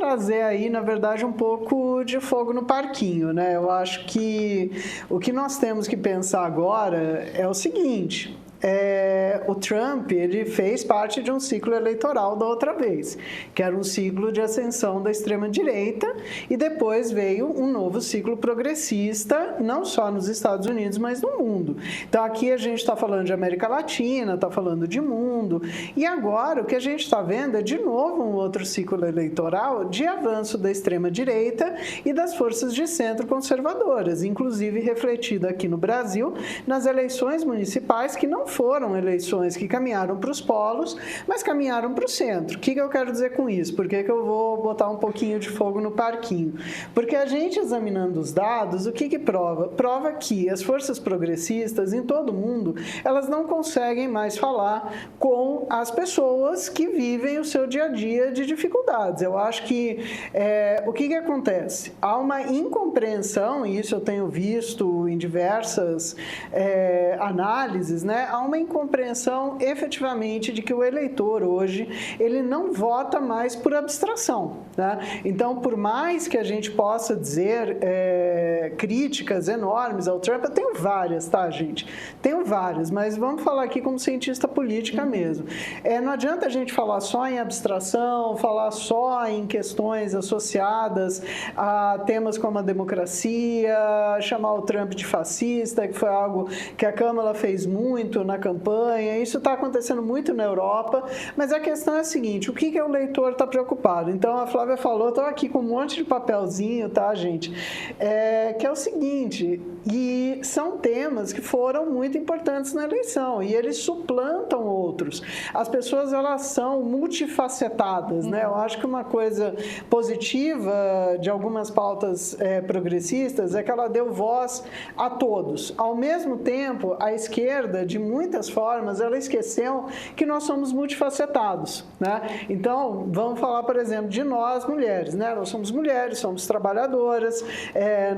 trazer aí, na verdade, um pouco de fogo no parquinho, né? Eu acho que o que nós temos que pensar agora é o seguinte: o Trump, ele fez parte de um ciclo eleitoral da outra vez, que era um ciclo de ascensão da extrema-direita, e depois veio um novo ciclo progressista, não só nos Estados Unidos, mas no mundo. Então, aqui a gente está falando de América Latina, está falando de mundo, e agora o que a gente está vendo é, de novo, um outro ciclo eleitoral de avanço da extrema-direita e das forças de centro conservadoras, inclusive refletido aqui no Brasil, nas eleições municipais, que não foram eleições que caminharam para os polos, mas caminharam para o centro. O que eu quero dizer com isso? Por que eu vou botar um pouquinho de fogo no parquinho? Porque a gente, examinando os dados, o que prova? Prova que as forças progressistas em todo o mundo, elas não conseguem mais falar com as pessoas que vivem o seu dia a dia de dificuldades. Eu acho que o que acontece? Há uma incompreensão, e isso eu tenho visto em diversas análises, né? Há uma incompreensão efetivamente de que o eleitor hoje, ele não vota mais por abstração, né? Então, por mais que a gente possa dizer críticas enormes ao Trump, eu tenho várias, tá, gente? Tenho várias, mas vamos falar aqui como cientista política mesmo. Não adianta a gente falar só em abstração, falar só em questões associadas a temas como a democracia, chamar o Trump de fascista, que foi algo que a Câmara fez muito na campanha. Isso está acontecendo muito na Europa, mas a questão é a seguinte: o que o leitor está preocupado? Então, a Flávia falou, estou aqui com um monte de papelzinho, tá, gente? Que é o seguinte, e são temas que foram muito importantes na eleição, e eles suplantam outros. As pessoas, elas são multifacetadas, né? Eu acho que uma coisa positiva de algumas pautas progressistas é que ela deu voz a todos. Ao mesmo tempo, a esquerda, de muitas formas, ela esqueceu que nós somos multifacetados, né? Então, vamos falar, por exemplo, de nós, mulheres, né? Nós somos mulheres, somos trabalhadoras,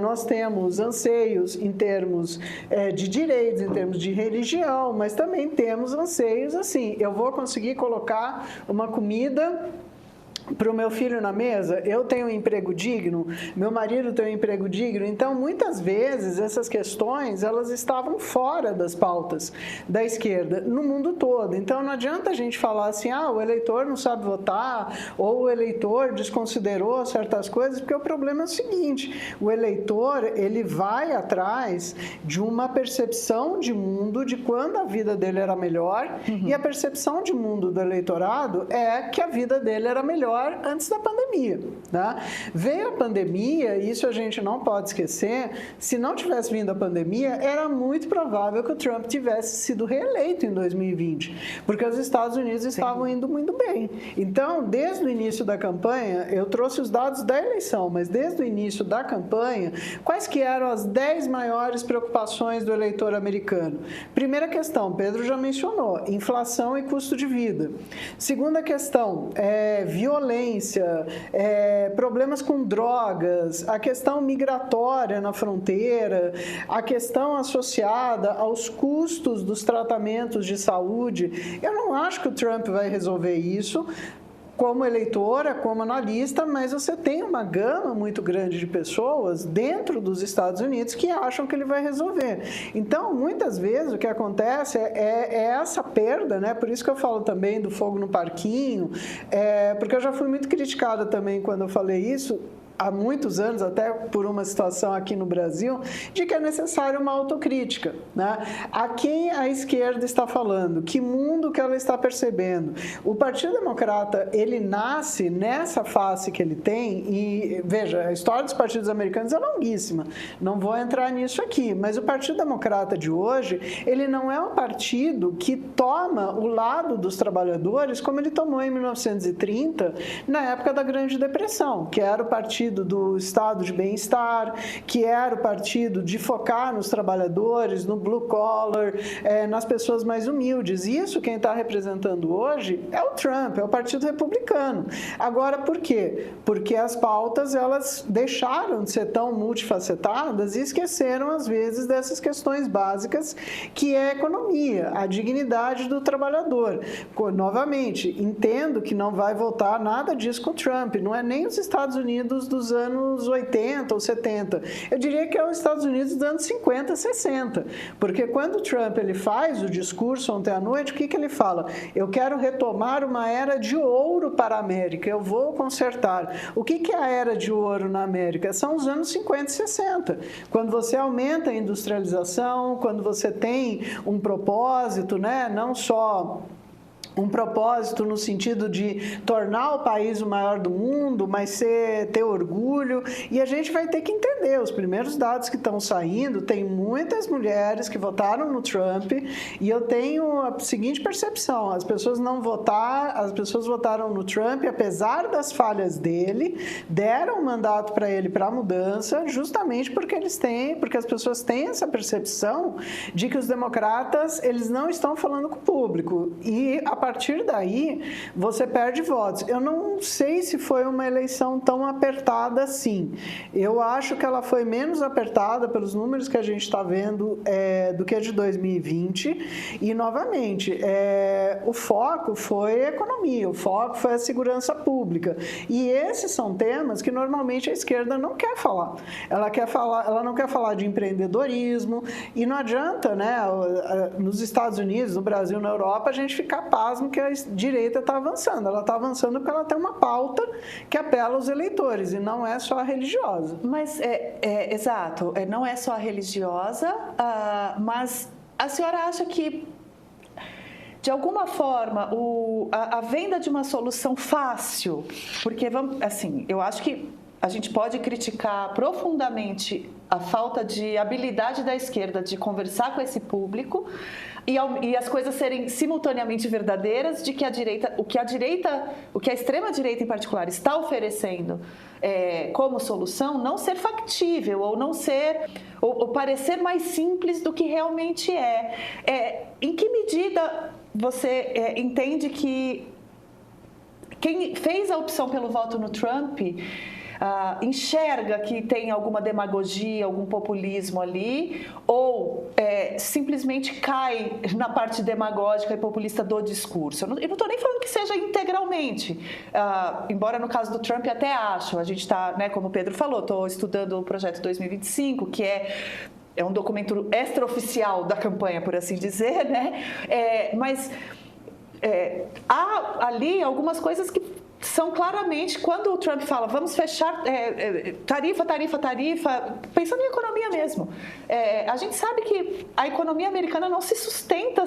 nós temos anseios em termos de direitos, em termos de religião, mas também temos anseios assim: eu vou conseguir colocar uma comida para o meu filho na mesa, eu tenho um emprego digno, meu marido tem um emprego digno. Então, muitas vezes, essas questões, elas estavam fora das pautas da esquerda, no mundo todo. Então, não adianta a gente falar assim: o eleitor não sabe votar, ou o eleitor desconsiderou certas coisas, porque o problema é o seguinte: o eleitor, ele vai atrás de uma percepção de mundo de quando a vida dele era melhor, e a percepção de mundo do eleitorado é que a vida dele era melhor antes da pandemia, né? Veio a pandemia, e isso a gente não pode esquecer. Se não tivesse vindo a pandemia, era muito provável que o Trump tivesse sido reeleito em 2020, porque os Estados Unidos estavam indo muito bem. Então, desde o início da campanha, eu trouxe os dados da eleição, mas desde o início da campanha, quais que eram as 10 maiores preocupações do eleitor americano? Primeira questão, Pedro já mencionou: inflação e custo de vida. Segunda questão, violência, problemas com drogas, a questão migratória na fronteira, a questão associada aos custos dos tratamentos de saúde. Eu não acho que o Trump vai resolver isso como eleitora, como analista, mas você tem uma gama muito grande de pessoas dentro dos Estados Unidos que acham que ele vai resolver. Então, muitas vezes, o que acontece é essa perda, né? Por isso que eu falo também do fogo no parquinho, porque eu já fui muito criticada também quando eu falei isso, há muitos anos, até por uma situação aqui no Brasil, de que é necessária uma autocrítica, né? A quem a esquerda está falando? Que mundo que ela está percebendo? O Partido Democrata, ele nasce nessa face que ele tem, e, veja, a história dos partidos americanos é longuíssima, não vou entrar nisso aqui, mas o Partido Democrata de hoje, ele não é um partido que toma o lado dos trabalhadores como ele tomou em 1930, na época da Grande Depressão, que era o partido partido do estado de bem-estar, que era o partido de focar nos trabalhadores, no blue collar, nas pessoas mais humildes. Isso quem está representando hoje é o Trump, é o Partido Republicano. Agora, por quê? Porque as pautas, elas deixaram de ser tão multifacetadas e esqueceram, às vezes, dessas questões básicas, que é a economia, a dignidade do trabalhador. Novamente, entendo que não vai voltar nada disso com o Trump, não é nem os Estados Unidos dos anos 80 ou 70. Eu diria que é os Estados Unidos dos anos 50, 60. Porque quando o Trump ele faz o discurso ontem à noite, o que ele fala? Eu quero retomar uma era de ouro para a América, eu vou consertar. O que é a era de ouro na América? São os anos 50 e 60. Quando você aumenta a industrialização, quando você tem um propósito, né? Não só um propósito no sentido de tornar o país o maior do mundo, mas ter orgulho. E a gente vai ter que entender, os primeiros dados que estão saindo, tem muitas mulheres que votaram no Trump, e eu tenho a seguinte percepção: as pessoas votaram no Trump, apesar das falhas dele, deram um mandato para ele para a mudança, justamente porque as pessoas têm essa percepção de que os democratas, eles não estão falando com o público, e a partir daí, você perde votos. Eu não sei se foi uma eleição tão apertada assim. Eu acho que ela foi menos apertada pelos números que a gente está vendo do que a de 2020. E, novamente, o foco foi a economia, o foco foi a segurança pública. E esses são temas que, normalmente, a esquerda não quer falar. Ela não quer falar de empreendedorismo, e não adianta, né, nos Estados Unidos, no Brasil, na Europa, a gente ficar pasmo que a direita está avançando. Ela está avançando porque ela tem uma pauta que apela aos eleitores, e não é só a religiosa. Mas, exato, não é só a religiosa, mas a senhora acha que, de alguma forma, a venda de uma solução fácil, porque, assim, eu acho que a gente pode criticar profundamente a falta de habilidade da esquerda de conversar com esse público e as coisas serem simultaneamente verdadeiras, de que o que a extrema-direita em particular está oferecendo como solução não ser factível ou parecer mais simples do que realmente é. Em que medida você entende que quem fez a opção pelo voto no Trump enxerga que tem alguma demagogia, algum populismo ali, ou simplesmente cai na parte demagógica e populista do discurso? Eu não estou nem falando que seja integralmente, embora no caso do Trump até acho. A gente está, né, como o Pedro falou, estou estudando o Projeto 2025, que é um documento extraoficial da campanha, por assim dizer, né? Mas há ali algumas coisas que são claramente, quando o Trump fala vamos fechar tarifa, pensando em economia mesmo, a gente sabe que a economia americana não se sustenta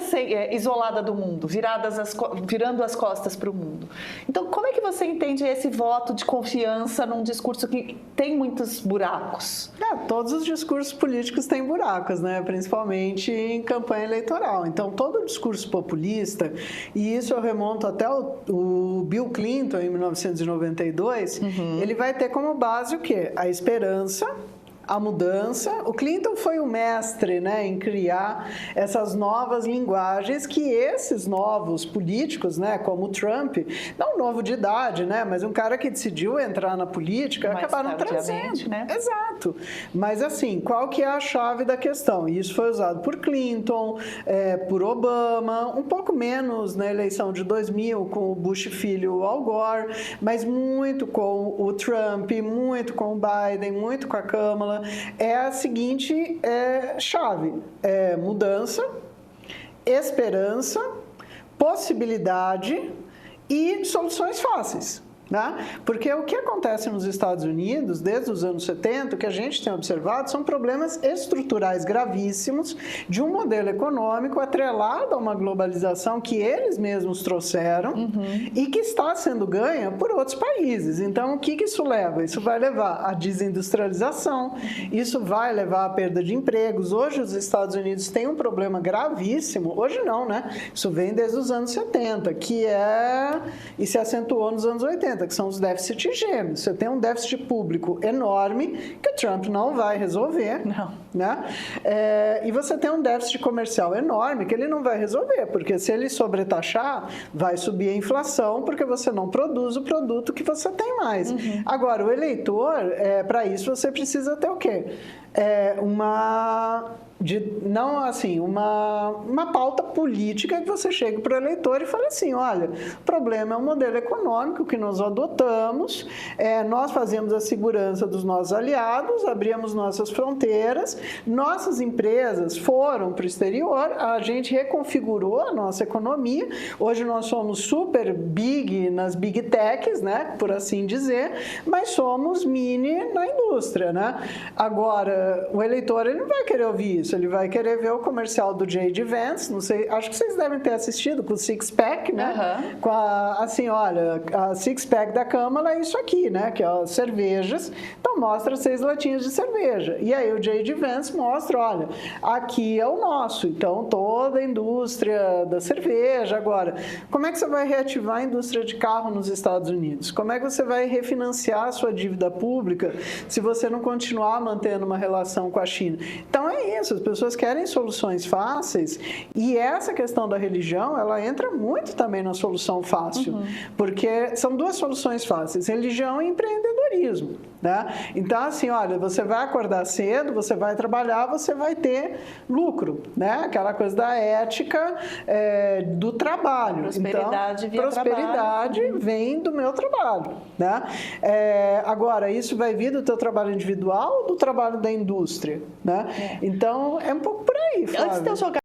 isolada do mundo, virando as costas para o mundo. Então, como é que você entende esse voto de confiança num discurso que tem muitos buracos? Todos os discursos políticos têm buracos, né? Principalmente em campanha eleitoral. Então, todo discurso populista, e isso eu remonto até o Bill Clinton, em 1992, ele vai ter como base o quê? A esperança, a mudança. O Clinton foi o mestre, né, em criar essas novas linguagens que esses novos políticos, né, como o Trump, não novo de idade, né, mas um cara que decidiu entrar na política, acabaram trazendo. Né? Exato. Mas assim, qual que é a chave da questão? Isso foi usado por Clinton, por Obama, um pouco menos na eleição de 2000 com o Bush filho, o Al Gore, mas muito com o Trump, muito com o Biden, muito com a Câmara. É a seguinte chave: mudança, esperança, possibilidade e soluções fáceis. Né? Porque o que acontece nos Estados Unidos, desde os anos 70, o que a gente tem observado são problemas estruturais gravíssimos de um modelo econômico atrelado a uma globalização que eles mesmos trouxeram e que está sendo ganha por outros países. Então, o que isso leva? Isso vai levar à desindustrialização, isso vai levar à perda de empregos. Hoje, os Estados Unidos têm um problema gravíssimo, hoje não, né? Isso vem desde os anos 70, e se acentuou nos anos 80, enfrenta, que são os déficits gêmeos. Você tem um déficit público enorme que o Trump não vai resolver. Não. Né? E você tem um déficit comercial enorme que ele não vai resolver, porque se ele sobretaxar, vai subir a inflação, porque você não produz o produto que você tem mais. Agora, o eleitor, para isso você precisa ter o quê? Uma pauta política que você chegue para o eleitor e fale assim, olha, o problema é o modelo econômico que nós adotamos, nós fazemos a segurança dos nossos aliados, abrimos nossas fronteiras, nossas empresas foram para o exterior, a gente reconfigurou a nossa economia, hoje nós somos super big nas big techs, né, por assim dizer, mas somos mini na indústria, né? Agora, o eleitor ele não vai querer ouvir isso, ele vai querer ver o comercial do J.D. Vance, não sei, acho que vocês devem ter assistido com o Six Pack, né? Com assim, olha, a Six Pack da Câmara é isso aqui, né? Que é as cervejas, então mostra 6 latinhas de cerveja. E aí o J.D. Vance mostra, olha, aqui é o nosso, então toda a indústria da cerveja. Agora, como é que você vai reativar a indústria de carro nos Estados Unidos? Como é que você vai refinanciar a sua dívida pública se você não continuar mantendo uma relação com a China? Então é isso, as pessoas querem soluções fáceis e essa questão da religião, ela entra muito também na solução fácil, porque são 2 soluções fáceis, religião e empreendedorismo, né? Então, assim, olha, você vai acordar cedo, você vai trabalhar, você vai ter lucro, né? Aquela coisa da ética do trabalho. Prosperidade então, prosperidade vem do meu trabalho, né? Agora, isso vai vir do teu trabalho individual ou do trabalho da indústria, né? Então, é um pouco por aí, Flávia. Antes de eu jogar